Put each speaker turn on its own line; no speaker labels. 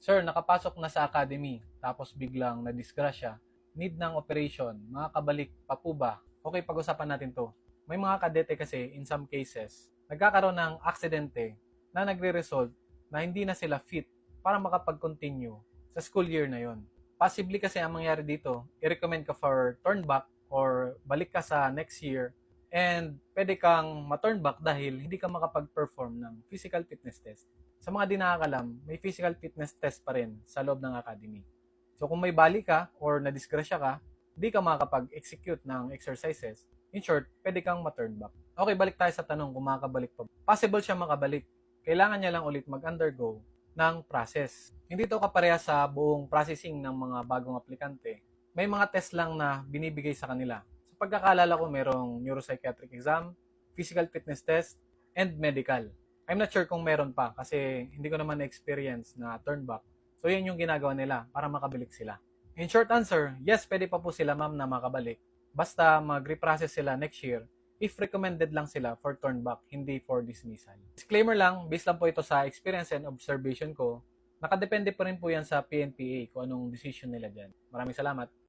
Sir, nakapasok na sa academy, tapos biglang nadisgrasya, need ng operation, makakabalik pa po ba? Okay, pag-usapan natin to. May mga kadete kasi, in some cases, nagkakaroon ng aksidente na nagre-result na hindi na sila fit para makapag-continue sa school year na yon. Possibly kasi ang mangyari dito, i-recommend ka for turn back or balik ka sa next year and pwede kang ma-turn back dahil hindi ka makapag-perform ng physical fitness test. Sa mga di nakakalam, may physical fitness test pa rin sa loob ng academy. So kung may bali ka or nadisgrasya ka, di ka makakapag-execute ng exercises. In short, pwede kang ma-turn back. Okay, balik tayo sa tanong kung makakabalik pa. Possible siya makabalik. Kailangan niya lang ulit mag-undergo ng process. Hindi ito kapareha sa buong processing ng mga bagong aplikante. May mga test lang na binibigay sa kanila. Sa pagkakaalala ko, merong neuropsychiatric exam, physical fitness test, and medical. I'm not sure kung meron pa kasi hindi ko naman na-experience na turn back. So yun yung ginagawa nila para makabalik sila. In short answer, yes, pwede pa po sila ma'am na makabalik. Basta mag-reprocess sila next year if recommended lang sila for turn back, hindi for dismissal. Disclaimer lang, based lang po ito sa experience and observation ko, nakadepende pa rin po yan sa PNPA kung anong decision nila dyan. Maraming salamat.